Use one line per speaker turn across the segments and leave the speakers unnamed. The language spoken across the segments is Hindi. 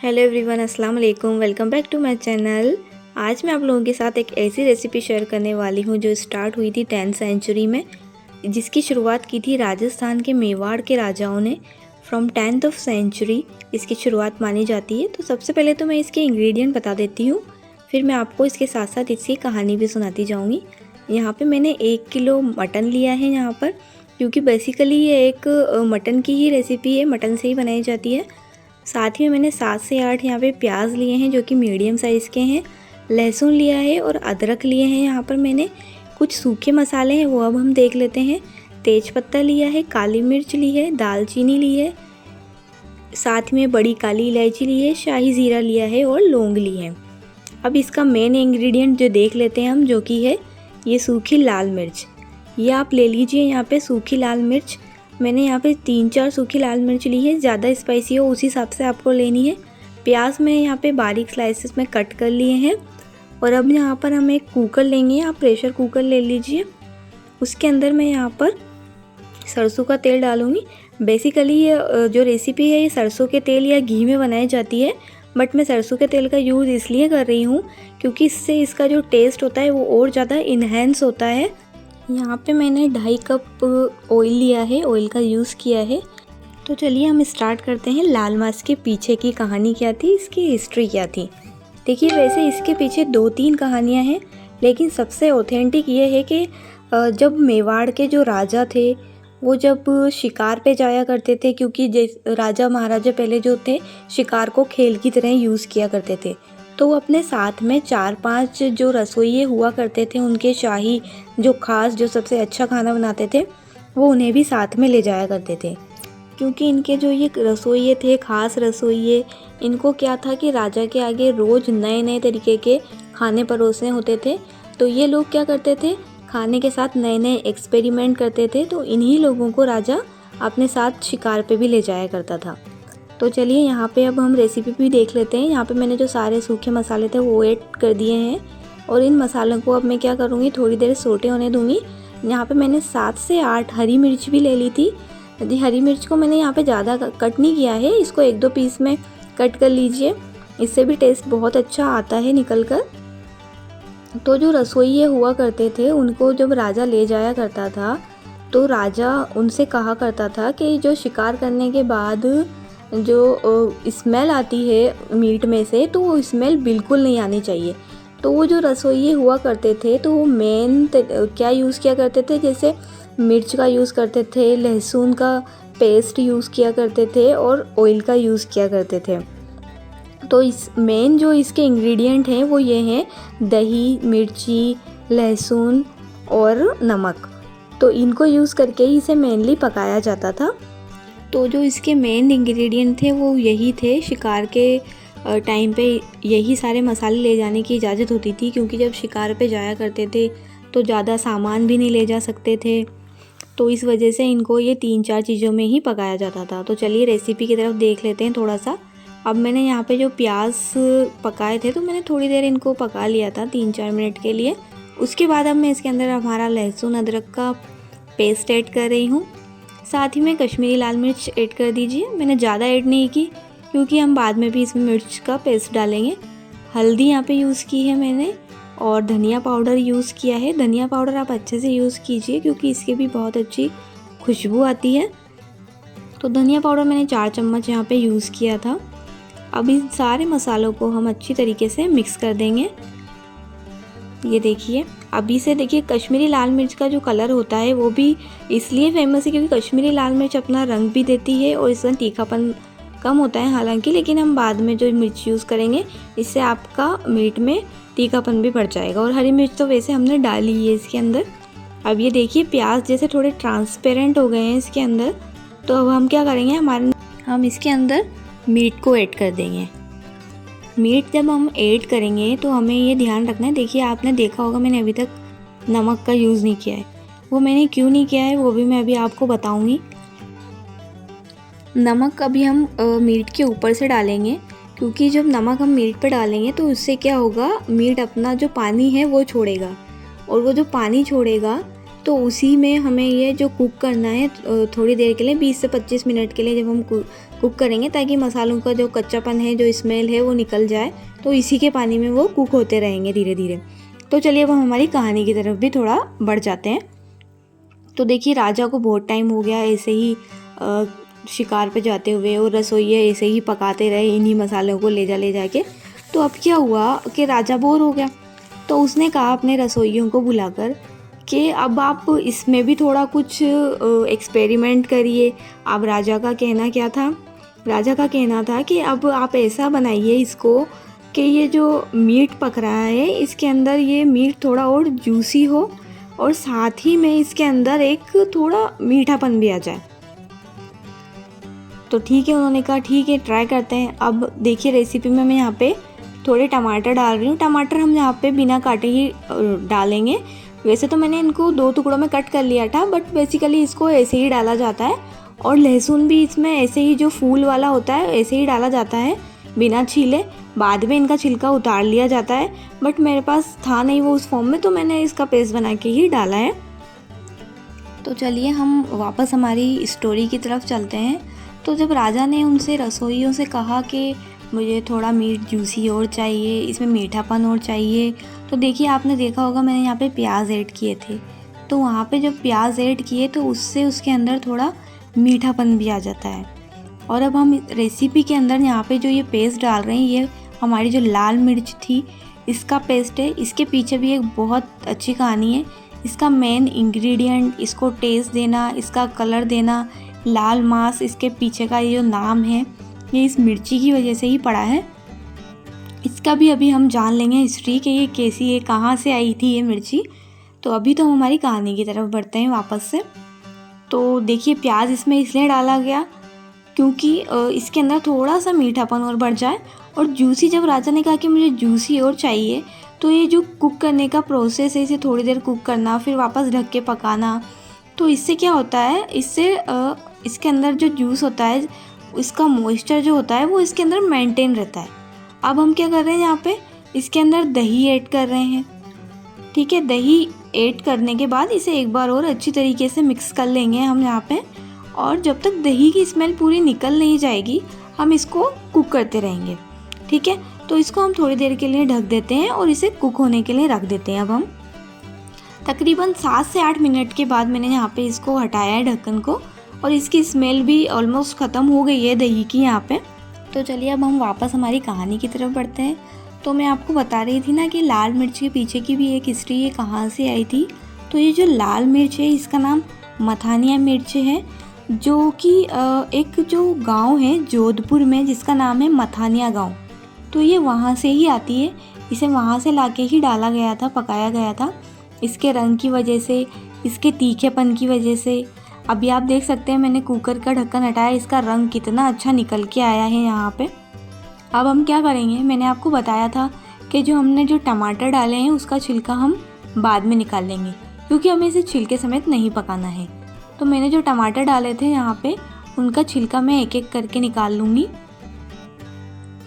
हेलो एवरीवन, अस्सलाम वालेकुम। Welcome back to my channel. आज मैं आप लोगों के साथ एक ऐसी रेसिपी शेयर करने वाली हूँ जो स्टार्ट हुई थी 10th सेंचुरी में, जिसकी शुरुआत की थी राजस्थान के मेवाड़ के राजाओं ने। फ्रॉम 10th ऑफ सेंचुरी इसकी शुरुआत मानी जाती है। तो सबसे पहले तो मैं इसके इंग्रेडिएंट बता देती हूँ, फिर मैं आपको इसके साथ साथ इसकी कहानी भी सुनाती जाऊँगी। यहाँ पर मैंने 1 किलो मटन लिया है यहाँ पर, क्योंकि बेसिकली ये एक मटन की ही रेसिपी है, मटन से ही बनाई जाती है। साथ ही में मैंने 7 से 8 यहाँ पे प्याज लिए हैं जो कि मीडियम साइज़ के हैं, लहसुन लिया है और अदरक लिए हैं। यहाँ पर मैंने कुछ सूखे मसाले हैं वो अब हम देख लेते हैं। तेज पत्ता लिया है, काली मिर्च ली है, दालचीनी ली है, साथ में बड़ी काली इलायची ली है, शाही ज़ीरा लिया है और लौंग ली है। अब इसका मेन इंग्रेडिएंट जो देख लेते हैं हम, जो कि है ये सूखी लाल मिर्च। ये आप ले लीजिए यहाँ पे सूखी लाल मिर्च। मैंने यहाँ पे 3-4 सूखी लाल मिर्च ली है, ज़्यादा स्पाइसी हो उसी हिसाब से आपको लेनी है। प्याज मैं यहाँ पे बारीक स्लाइसेस में कट कर लिए हैं। और अब यहाँ पर हम एक कुकर लेंगे, आप प्रेशर कुकर ले लीजिए। उसके अंदर मैं यहाँ पर सरसों का तेल डालूँगी। बेसिकली ये जो रेसिपी है ये सरसों के तेल या घी में बनाई जाती है, बट मैं सरसों के तेल का यूज़ इसलिए कर रही हूँ क्योंकि इससे इसका जो टेस्ट होता है वो और ज़्यादा इन्हेंस होता है। यहाँ पे मैंने 2.5 कप ऑयल लिया है, ऑयल का यूज़ किया है। तो चलिए हम स्टार्ट करते हैं। लाल मांस के पीछे की कहानी क्या थी, इसकी हिस्ट्री क्या थी। देखिए, वैसे इसके पीछे 2-3 कहानियाँ हैं, लेकिन सबसे ऑथेंटिक ये है कि जब मेवाड़ के जो राजा थे वो जब शिकार पे जाया करते थे, क्योंकि राजा महाराजा पहले जो थे शिकार को खेल की तरह यूज़ किया करते थे, तो वो अपने साथ में 4-5 जो रसोइये हुआ करते थे, उनके शाही जो खास जो सबसे अच्छा खाना बनाते थे वो उन्हें भी साथ में ले जाया करते थे। क्योंकि इनके जो ये रसोइये थे, खास रसोइये, इनको क्या था कि राजा के आगे रोज़ नए नए तरीके के खाने परोसने होते थे। तो ये लोग क्या करते थे, खाने के साथ नए नए एक्सपेरिमेंट करते थे। तो इन्हीं लोगों को राजा अपने साथ शिकार पे भी ले जाया करता था। तो चलिए यहाँ पे अब हम रेसिपी भी देख लेते हैं। यहाँ पे मैंने जो सारे सूखे मसाले थे वो ऐड कर दिए हैं, और इन मसालों को अब मैं क्या करूँगी, थोड़ी देर सोटे होने दूँगी। यहाँ पे मैंने 7 से 8 हरी मिर्च भी ले ली थी। यदि हरी मिर्च को मैंने यहाँ पे ज़्यादा कट नहीं किया है, इसको 1-2 पीस में कट कर लीजिए, इससे भी टेस्ट बहुत अच्छा आता है निकल कर। तो जो रसोइये हुआ करते थे उनको जब राजा ले जाया करता था तो राजा उनसे कहा करता था कि जो शिकार करने के बाद जो स्मेल आती है मीट में से, तो वो स्मेल बिल्कुल नहीं आनी चाहिए। तो वो जो रसोइये हुआ करते थे तो वो मेन क्या यूज़ किया करते थे, जैसे मिर्च का यूज़ करते थे, लहसुन का पेस्ट यूज़ किया करते थे और ऑयल का यूज़ किया करते थे। तो इस मेन जो इसके इंग्रेडिएंट हैं वो ये हैं दही, मिर्ची, लहसुन और नमक। तो इनको यूज़ करके ही इसे मेनली पकाया जाता था। तो जो इसके मेन इंग्रेडिएंट थे वो यही थे। शिकार के टाइम पे यही सारे मसाले ले जाने की इजाज़त होती थी, क्योंकि जब शिकार पे जाया करते थे तो ज़्यादा सामान भी नहीं ले जा सकते थे। तो इस वजह से इनको ये 3-4 चीज़ों में ही पकाया जाता था। तो चलिए रेसिपी की तरफ देख लेते हैं थोड़ा सा। अब मैंने यहाँ पे जो प्याज पकाए थे तो मैंने थोड़ी देर इनको पका लिया था, 3-4 मिनट के लिए। उसके बाद अब मैं इसके अंदर हमारा लहसुन अदरक का पेस्ट ऐड कर रही हूँ। साथ ही में कश्मीरी लाल मिर्च ऐड कर दीजिए। मैंने ज़्यादा ऐड नहीं की क्योंकि हम बाद में भी इसमें मिर्च का पेस्ट डालेंगे। हल्दी यहाँ पे यूज़ की है मैंने, और धनिया पाउडर यूज़ किया है। धनिया पाउडर आप अच्छे से यूज़ कीजिए क्योंकि इसके भी बहुत अच्छी खुशबू आती है। तो धनिया पाउडर मैंने 4 चम्मच यहाँ पे यूज़ किया था। अब इन सारे मसालों को हम अच्छी तरीके से मिक्स कर देंगे। ये देखिए, अभी से देखिए कश्मीरी लाल मिर्च का जो कलर होता है वो भी इसलिए फेमस है क्योंकि कश्मीरी लाल मिर्च अपना रंग भी देती है और इसका तीखापन कम होता है हालांकि, लेकिन हम बाद में जो मिर्च यूज़ करेंगे इससे आपका मीट में तीखापन भी बढ़ जाएगा। और हरी मिर्च तो वैसे हमने डाली है इसके अंदर। अब ये देखिए प्याज जैसे थोड़े ट्रांसपेरेंट हो गए हैं इसके अंदर। तो अब हम क्या करेंगे, हम इसके अंदर मीट को ऐड कर देंगे। मीट जब हम ऐड करेंगे तो हमें ये ध्यान रखना है। देखिए, आपने देखा होगा मैंने अभी तक नमक का यूज़ नहीं किया है। वो मैंने क्यों नहीं किया है वो भी मैं अभी आपको बताऊंगी। नमक अभी हम मीट के ऊपर से डालेंगे, क्योंकि जब नमक हम मीट पर डालेंगे तो उससे क्या होगा, मीट अपना जो पानी है वो छोड़ेगा, और वो जो पानी छोड़ेगा तो उसी में हमें ये जो कुक करना है थोड़ी देर के लिए, 20 से 25 मिनट के लिए जब हम कुक करेंगे, ताकि मसालों का जो कच्चापन है, जो स्मेल है वो निकल जाए। तो इसी के पानी में वो कुक होते रहेंगे धीरे धीरे। तो चलिए अब हम हमारी कहानी की तरफ भी थोड़ा बढ़ जाते हैं। तो देखिए राजा को बहुत टाइम हो गया ऐसे ही शिकार पे जाते हुए, और रसोइया ऐसे ही पकाते रहे इन्हीं मसालों को ले जा के। तो अब क्या हुआ कि राजा बोर हो गया, तो उसने कहा अपने रसोइयों को बुलाकर कि अब आप इसमें भी थोड़ा कुछ एक्सपेरिमेंट करिए। अब राजा का कहना क्या था? राजा का कहना था कि अब आप ऐसा बनाइए इसको कि ये जो मीट पक रहा है इसके अंदर ये मीट थोड़ा और जूसी हो, और साथ ही में इसके अंदर एक थोड़ा मीठापन भी आ जाए। तो ठीक है, उन्होंने कहा ठीक है, ट्राई करते हैं। अब देखिए रेसिपी में मैं यहाँ पे थोड़े टमाटर डाल रही हूँ। टमाटर हम यहाँ पे बिना काटे ही डालेंगे। वैसे तो मैंने इनको 2 टुकड़ों में कट कर लिया था, बट बेसिकली इसको ऐसे ही डाला जाता है। और लहसुन भी इसमें ऐसे ही जो फूल वाला होता है ऐसे ही डाला जाता है बिना छीले। बाद में इनका छिलका उतार लिया जाता है, बट मेरे पास था नहीं वो उस फॉर्म में, तो मैंने इसका पेस्ट बना के ही डाला है। तो चलिए हम वापस हमारी स्टोरी की तरफ चलते हैं। तो जब राजा ने उनसे रसोइयों से कहा कि मुझे थोड़ा मीट जूसी और चाहिए, इसमें मीठापन और चाहिए, तो देखिए आपने देखा होगा मैंने यहाँ पे प्याज ऐड किए थे। तो वहाँ पे जब प्याज ऐड किए तो उससे उसके अंदर थोड़ा मीठापन भी आ जाता है। और अब हम रेसिपी के अंदर यहाँ पे जो ये पेस्ट डाल रहे हैं, ये हमारी जो लाल मिर्च थी इसका पेस्ट है। इसके पीछे भी एक बहुत अच्छी कहानी है। इसका मेन इंग्रेडिएंट, इसको टेस्ट देना, इसका कलर देना, लाल मांस, इसके पीछे का ये जो नाम है ये इस मिर्ची की वजह से ही पड़ा है। इसका भी अभी हम जान लेंगे हिस्ट्री कि ये कैसी है, कहाँ से आई थी ये मिर्ची। तो अभी तो हम हमारी कहानी की तरफ बढ़ते हैं वापस से। तो देखिए प्याज इसमें इसलिए डाला गया क्योंकि इसके अंदर थोड़ा सा मीठापन और बढ़ जाए। और जूसी, जब राजा ने कहा कि मुझे जूसी और चाहिए, तो ये जो कुक करने का प्रोसेस है, इसे थोड़ी देर कुक करना, फिर वापस ढक के पकाना, तो इससे क्या होता है, इससे इसके अंदर जो जूस होता है, इसका मॉइस्चर जो होता है वो इसके अंदर मेंटेन रहता है। अब हम क्या कर रहे हैं यहाँ पे, इसके अंदर दही ऐड कर रहे हैं। ठीक है, दही ऐड करने के बाद इसे एक बार और अच्छी तरीके से मिक्स कर लेंगे हम यहाँ पे। और जब तक दही की स्मेल पूरी निकल नहीं जाएगी हम इसको कुक करते रहेंगे। ठीक है, तो इसको हम थोड़ी देर के लिए ढक देते हैं और इसे कुक होने के लिए रख देते हैं। अब हम तकरीबन 7 से 8 मिनट के बाद मैंने यहाँ पे इसको हटाया है ढक्कन को, और इसकी स्मेल भी ऑलमोस्ट ख़त्म हो गई है दही की यहाँ पे। तो चलिए अब हम वापस हमारी कहानी की तरफ बढ़ते हैं। तो मैं आपको बता रही थी ना कि लाल मिर्च के पीछे की भी एक हिस्ट्री है, कहाँ से आई थी। तो ये जो लाल मिर्च है इसका नाम मथानिया मिर्च है, जो कि एक जो गांव है जोधपुर में जिसका नाम है मथानिया गांव। तो ये वहाँ से ही आती है, इसे वहाँ से लाके ही डाला गया था, पकाया गया था। इसके रंग की वजह से, इसके तीखेपन की वजह से। अभी आप देख सकते हैं मैंने कुकर का ढक्कन हटाया, इसका रंग कितना अच्छा निकल के आया है यहाँ पे। अब हम क्या करेंगे, मैंने आपको बताया था कि जो हमने जो टमाटर डाले हैं उसका छिलका हम बाद में निकाल लेंगे, क्योंकि हमें इसे छिलके समेत नहीं पकाना है। तो मैंने जो टमाटर डाले थे यहाँ पे उनका छिलका मैं एक एक करके निकाल लूँगी।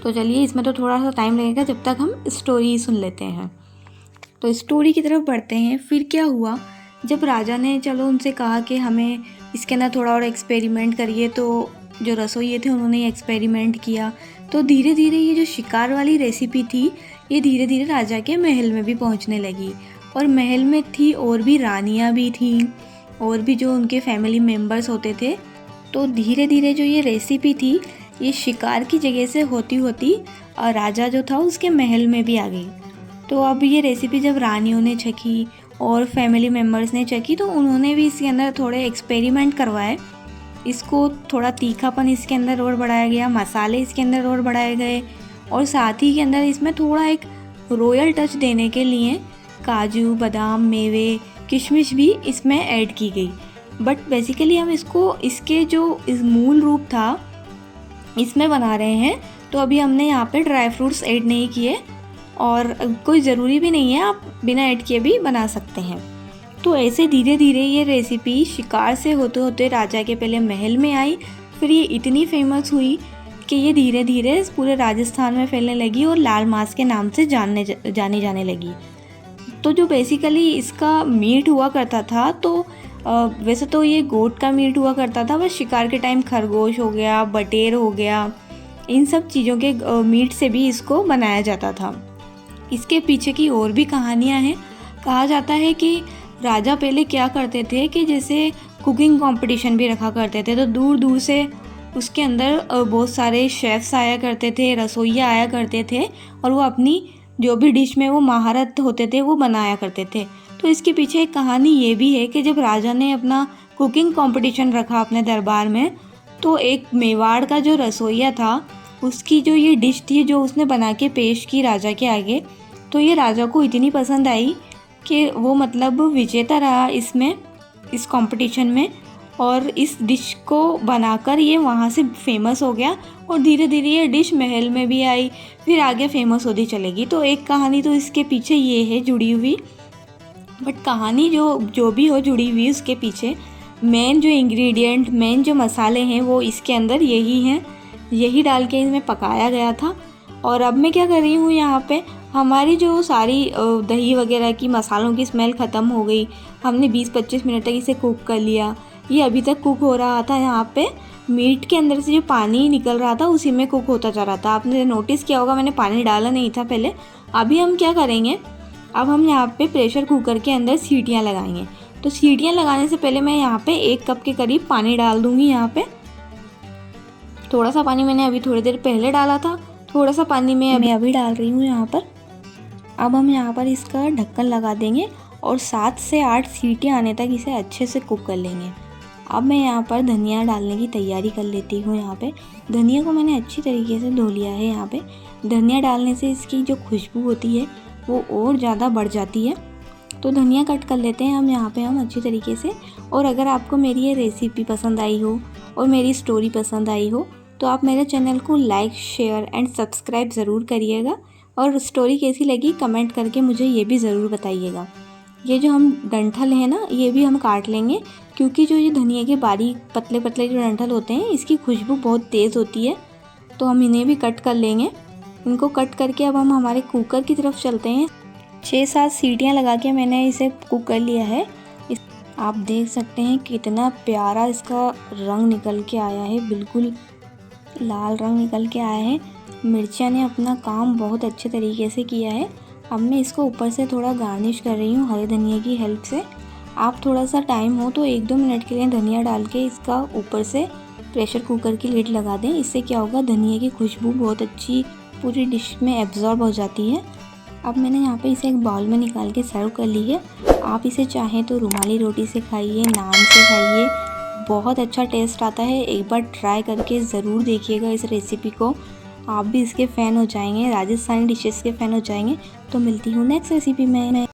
तो चलिए इसमें तो थोड़ा सा टाइम लगेगा, जब तक हम स्टोरी सुन लेते हैं। तो स्टोरी की तरफ बढ़ते हैं। फिर क्या हुआ, जब राजा ने चलो उनसे कहा कि हमें इसके अंदर थोड़ा और एक्सपेरिमेंट करिए, तो जो रसोइये थे उन्होंने एक्सपेरिमेंट किया। तो धीरे धीरे ये जो शिकार वाली रेसिपी थी ये धीरे धीरे राजा के महल में भी पहुंचने लगी। और महल में थी और भी रानियां भी थीं, और भी जो उनके फैमिली मेम्बर्स होते थे। तो धीरे धीरे जो ये रेसिपी थी ये शिकार की जगह से होती होती राजा जो था उसके महल में भी आ गई। तो अब ये रेसिपी जब रानियों ने चखी और फैमिली मेम्बर्स ने चखी, तो उन्होंने भी इसके अंदर थोड़े एक्सपेरिमेंट करवाए। इसको थोड़ा तीखापन इसके अंदर और बढ़ाया गया, मसाले इसके अंदर और बढ़ाए गए, और साथ ही के अंदर इसमें थोड़ा एक रॉयल टच देने के लिए काजू, बादाम, मेवे, किशमिश भी इसमें ऐड की गई। बट बेसिकली हम इसको इसके जो इस मूल रूप था इसमें बना रहे हैं। तो अभी हमने यहाँ पे ड्राई फ्रूट्स ऐड नहीं किए, और कोई ज़रूरी भी नहीं है, आप बिना ऐड किए भी बना सकते हैं। तो ऐसे धीरे धीरे ये रेसिपी शिकार से होते होते राजा के पहले महल में आई, फिर ये इतनी फेमस हुई कि ये धीरे धीरे पूरे राजस्थान में फैलने लगी और लाल मांस के नाम से जानी जाने लगी। तो जो बेसिकली इसका मीट हुआ करता था, तो वैसे तो ये गोट का मीट हुआ करता था, बस शिकार के टाइम खरगोश हो गया, बटेर हो गया, इन सब चीज़ों के मीट से भी इसको बनाया जाता था। इसके पीछे की और भी कहानियाँ हैं। कहा जाता है कि राजा पहले क्या करते थे कि जैसे कुकिंग कंपटीशन भी रखा करते थे, तो दूर दूर से उसके अंदर बहुत सारे शेफ्स आया करते थे, रसोइया आया करते थे, और वो अपनी जो भी डिश में वो महारत होते थे वो बनाया करते थे। तो इसके पीछे एक कहानी ये भी है कि जब राजा ने अपना कुकिंग कंपटीशन रखा अपने दरबार में, तो एक मेवाड़ का जो रसोइया था, उसकी जो ये डिश थी जो उसने बना के पेश की राजा के आगे, तो ये राजा को इतनी पसंद आई कि वो मतलब विजेता रहा इसमें, इस कंपटीशन में, और इस डिश को बनाकर ये वहाँ से फेमस हो गया, और धीरे धीरे ये डिश महल में भी आई, फिर आगे फेमस होती चलेगी। तो एक कहानी तो इसके पीछे ये है जुड़ी हुई, बट कहानी जो भी हो जुड़ी हुई, उसके पीछे मेन जो इंग्रेडिएंट, मेन जो मसाले हैं वो इसके अंदर यही हैं, यही डाल के इसमें पकाया गया था। और अब मैं क्या कर रही हूँ, यहाँ पे हमारी जो सारी दही वगैरह की मसालों की स्मेल ख़त्म हो गई। हमने 20-25 मिनट तक इसे कुक कर लिया। ये अभी तक कुक हो रहा था, यहाँ पे मीट के अंदर से जो पानी निकल रहा था उसी में कुक होता जा रहा था। आपने नोटिस किया होगा मैंने पानी डाला नहीं था पहले। अभी हम क्या करेंगे, अब हम यहाँ पे प्रेशर कुकर के अंदर सीटियाँ लगाएंगे। तो सीटियाँ लगाने से पहले मैं यहाँ पे 1 कप के करीब पानी डाल दूँगी। यहाँ पे थोड़ा सा पानी मैंने अभी थोड़ी देर पहले डाला था, थोड़ा सा पानी मैं अभी डाल रही हूँ यहाँ पर। अब हम यहाँ पर इसका ढक्कन लगा देंगे और 7 से 8 सीटियाँ आने तक इसे अच्छे से कुक कर लेंगे। अब मैं यहाँ पर धनिया डालने की तैयारी कर लेती हूँ। यहाँ पे धनिया को मैंने अच्छी तरीके से धो लिया है। यहाँ पे धनिया डालने से इसकी जो खुशबू होती है वो और ज़्यादा बढ़ जाती है। तो धनिया कट कर लेते हैं हम यहाँ पे अच्छी तरीके से। और अगर आपको मेरी ये रेसिपी पसंद आई हो और मेरी स्टोरी पसंद आई हो तो आप मेरे चैनल को लाइक, शेयर एंड सब्सक्राइब ज़रूर करिएगा। और स्टोरी कैसी लगी कमेंट करके मुझे ये भी ज़रूर बताइएगा। ये जो हम डंठल है ना, ये भी हम काट लेंगे, क्योंकि जो ये धनिया के बारीक पतले पतले जो डंठल होते हैं इसकी खुशबू बहुत तेज़ होती है, तो हम इन्हें भी कट कर लेंगे। इनको कट करके अब हम हमारे कुकर की तरफ चलते हैं। 6-7 सीटियाँ लगा के मैंने इसे कुक कर लिया है। आप देख सकते हैं कितना प्यारा इसका रंग निकल के आया है, बिल्कुल लाल रंग निकल के आया है। मिर्चियाँ ने अपना काम बहुत अच्छे तरीके से किया है। अब मैं इसको ऊपर से थोड़ा गार्निश कर रही हूँ हरे धनिया की हेल्प से। आप थोड़ा सा टाइम हो तो 1-2 मिनट के लिए धनिया डाल के इसका ऊपर से प्रेशर कुकर की लिड लगा दें। इससे क्या होगा, धनिया की खुशबू बहुत अच्छी पूरी डिश में एब्जॉर्ब हो जाती है। अब मैंने यहाँ पे इसे एक बाउल में निकाल के सर्व कर ली है। आप इसे चाहें तो रुमाली रोटी से खाइए, नान से खाइए, बहुत अच्छा टेस्ट आता है। एक बार ट्राई करके ज़रूर देखिएगा इस रेसिपी को, आप भी इसके फ़ैन हो जाएंगे, राजस्थानी डिशेस के फ़ैन हो जाएंगे। तो मिलती हूँ नेक्स्ट रेसिपी में।